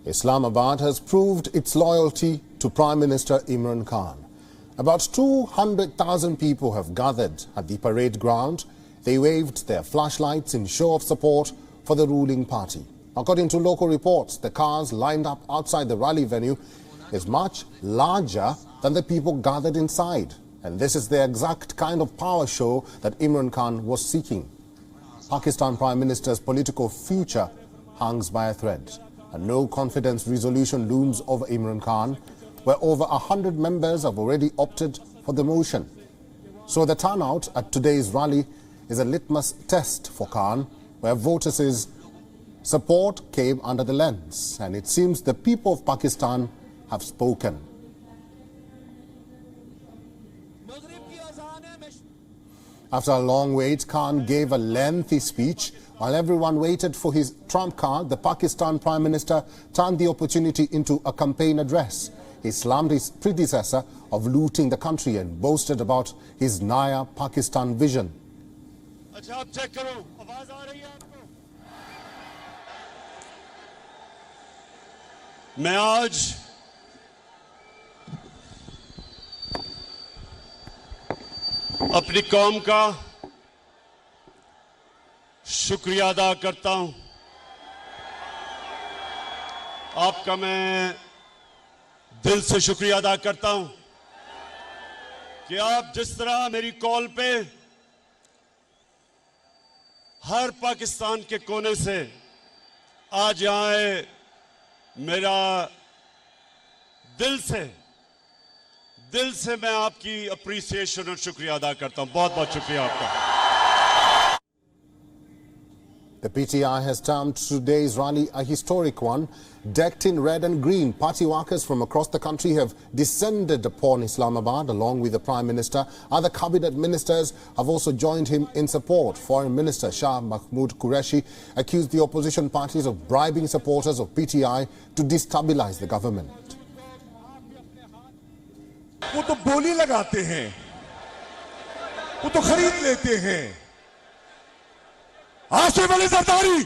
Islamabad has proved its loyalty to Prime Minister Imran Khan. About 200,000 people have gathered at the parade ground. They waved their flashlights in show of support for the ruling party. According to local reports, the cars lined up outside the rally venue is much larger than the people gathered inside. And this is the exact kind of power show that Imran Khan was seeking. Pakistan Prime Minister's political future hangs by a thread. A no-confidence resolution looms over Imran Khan, where over 100 members have already opted for the motion. So the turnout at today's rally is a litmus test for Khan, where voters' support came under the lens. And it seems the people of Pakistan have spoken. After a long wait, Khan gave a lengthy speech. While everyone waited for his trump card, the Pakistan Prime Minister turned the opportunity into a campaign address. He slammed his predecessor of looting the country and boasted about his Naya Pakistan vision. मैं आज अपनी कौम का शुक्रिया अदा करता हूं। आपका मैं दिल से शुक्रिया अदा करता हूं कि आप जिस तरह मेरी कॉल पे हर पाकिस्तान के कोने से आज यहां आए, मेरा दिल से मैं आपकी अप्रिसिएशन और शुक्रिया अदा करता हूं। बहुत बहुत शुक्रिया आपका। The PTI has termed today's rally a historic one. Decked in red and green, party workers from across the country have descended upon Islamabad along with the Prime Minister. Other cabinet ministers have also joined him in support. Foreign Minister Shah Mahmood Qureshi accused the opposition parties of bribing supporters of PTI to destabilize the government. वो तो बोली लगाते हैं, वो तो खरीद लेते हैं। आसिफ अली जरदारी,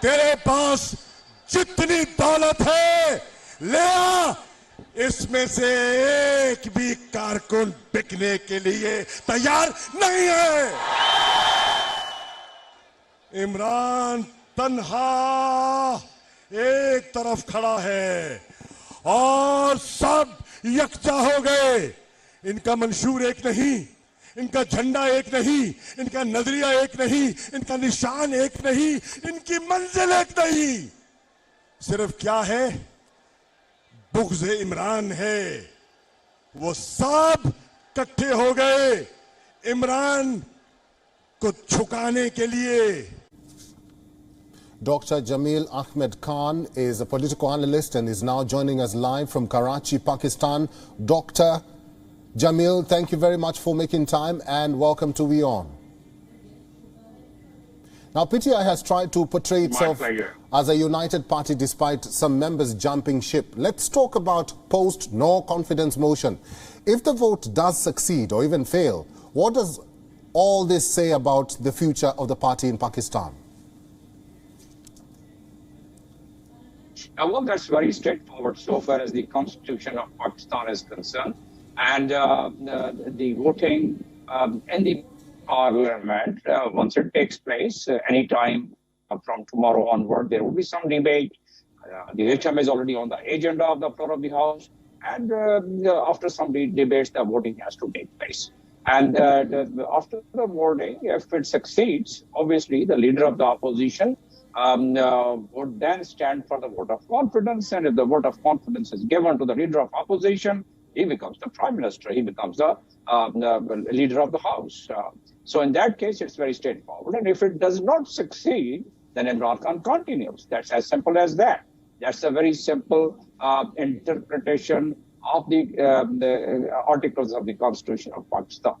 तेरे पास जितनी दौलत है ले आ, इसमें से एक भी कारकुन बिकने के लिए तैयार नहीं है। इमरान तन्हा एक तरफ खड़ा है और सब यकजा हो गए। इनका मंशूर एक नहीं, इनका झंडा एक नहीं, इनका नजरिया एक नहीं, इनका निशान एक नहीं, इनकी मंजिल एक नहीं। सिर्फ क्या है? बुग़्ज़ इमरान है। वो सब इकट्ठे हो गए इमरान को झुकाने के लिए। Dr. Jamil Ahmed Khan is a political analyst and is now joining us live from Karachi, Pakistan. Dr. Jamil, thank you very much for making time and welcome to WION. Now, PTI has tried to portray itself as a united party despite some members jumping ship. Let's talk about post-no-confidence motion. If the vote does succeed or even fail, what does all this say about the future of the party in Pakistan? Well, that's very straightforward so far as the Constitution of Pakistan is concerned. And the voting in the parliament, once it takes place, any time from tomorrow onward, there will be some debate. The HM is already on the agenda of the floor of the House. And after some debates, the voting has to take place. And after the voting, if it succeeds, obviously the leader of the opposition would then stand for the vote of confidence. And if the vote of confidence is given to the leader of opposition, he becomes the prime minister. He becomes the leader of the house. So in that case, it's very straightforward. And if it does not succeed, then Imran Khan continues. That's as simple as that. That's a very simple interpretation of the articles of the Constitution of Pakistan.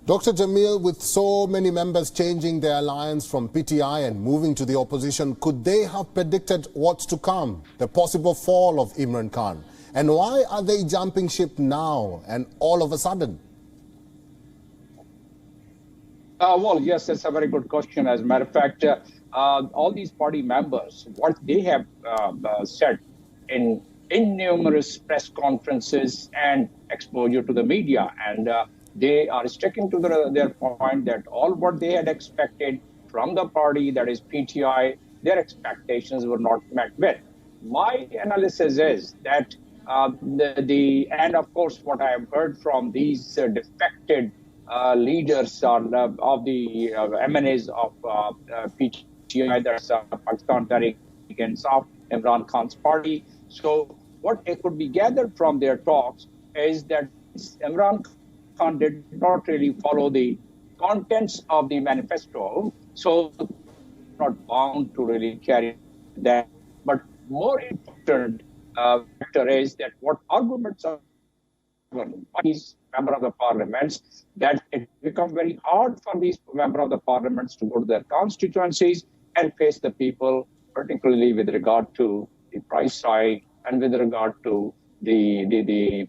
Dr. Jamil, with so many members changing their alliance from PTI and moving to the opposition, could they have predicted what's to come, the possible fall of Imran Khan? And why are they jumping ship now and all of a sudden? Well, yes, that's a very good question. As a matter of fact, all these party members, what they have said in numerous press conferences and exposure to the media. And they are sticking to their point that all what they had expected from the party, that is PTI, their expectations were not met with. My analysis is that and of course, what I have heard from these defected leaders of the MNAs of PTI, that's Pakistan Tehreek-e-Insaf, Imran Khan's party. So what it could be gathered from their talks is that Imran Khan did not really follow the contents of the manifesto, so not bound to really carry that. But more important factor is that what arguments are these members of the parliaments, that it becomes very hard for these members of the parliaments to go to their constituencies and face the people, particularly with regard to the price side and with regard to the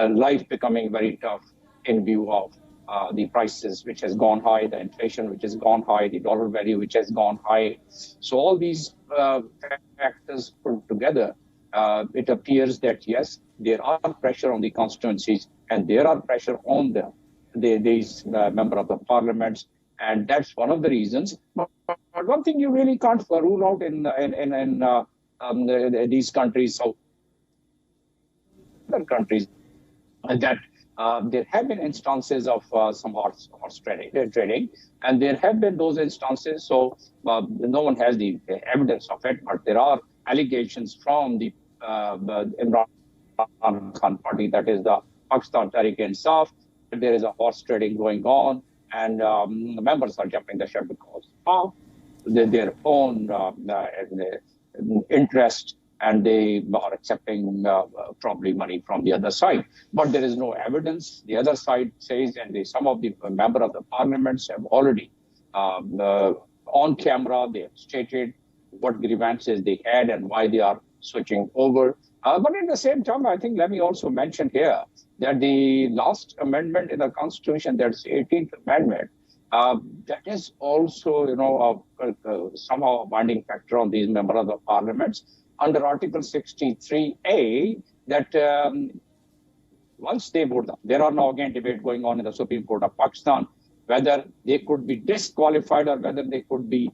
life becoming very tough in view of the prices which has gone high, the inflation which has gone high, the dollar value which has gone high. So all these factors put together, it appears that yes, there are pressure on the constituencies and there are pressure on these members of the parliaments, and that's one of the reasons. But one thing you really can't rule out in these countries, so other countries, that there have been instances of some horse trading, and there have been those instances. So no one has the evidence of it, but there are allegations from the Imran Khan party, that is the Pakistan Tehreek-e-Insaf, that there is a horse trading going on, and the members are jumping the ship because of their own interest, and they are accepting probably money from the other side. But there is no evidence. The other side says, and some of the members of the parliaments have already on camera, they have stated what grievances they had and why they are switching over. But at the same time, I think let me also mention here that the last amendment in the Constitution, that's the 18th Amendment, that is also, somehow a binding factor on these members of the parliaments. Under Article 63A, that once they vote, there are now again debate going on in the Supreme Court of Pakistan, whether they could be disqualified or whether they could be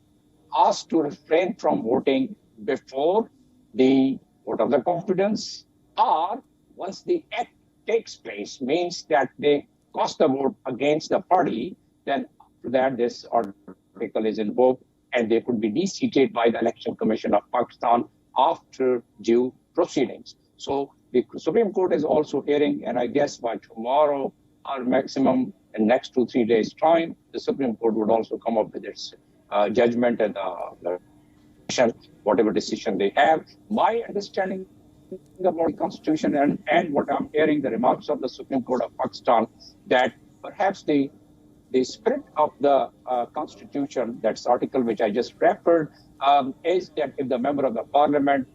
asked to refrain from voting before the vote of the confidence, or once the act takes place, means that they cast the vote against the party, then after that this article is invoked and they could be deseated by the Election Commission of Pakistan after due proceedings. So the Supreme Court is also hearing, and I guess by tomorrow or maximum in next 2-3 days' time, the Supreme Court would also come up with its judgment and whatever decision they have. My understanding about the Constitution and what I'm hearing, the remarks of the Supreme Court of Pakistan, that perhaps the spirit of the Constitution, that's article which I just referred, is that if the member of the parliament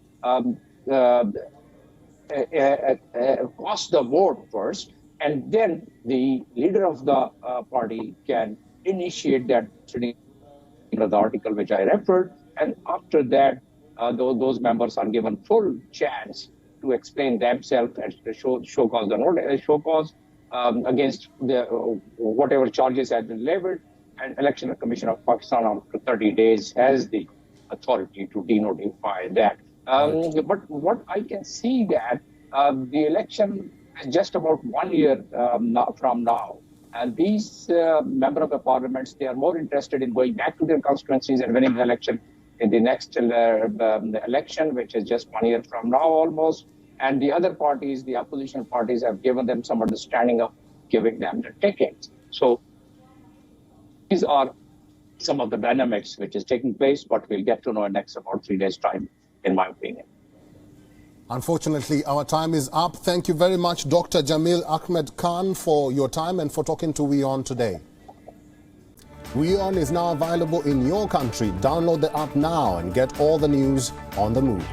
casts the vote first, and then the leader of the party can initiate that the article which I referred, and after that, those members are given full chance to explain themselves and to show cause against whatever charges have been leveled, and Election Commission of Pakistan after 30 days has the authority to denotify that. But what I can see that the election is just about 1 year from now, and these members of the parliaments, they are more interested in going back to their constituencies and winning the election in the next election, which is just 1 year from now almost. And the other parties, the opposition parties, have given them some understanding of giving them the tickets. So these are some of the dynamics which is taking place, but we'll get to know in next about 3 days' time, in my opinion. Unfortunately, our time is up. Thank you very much, Dr. Jamil Ahmed Khan, for your time and for talking to WION today. WION is now available in your country. Download the app now and get all the news on the move.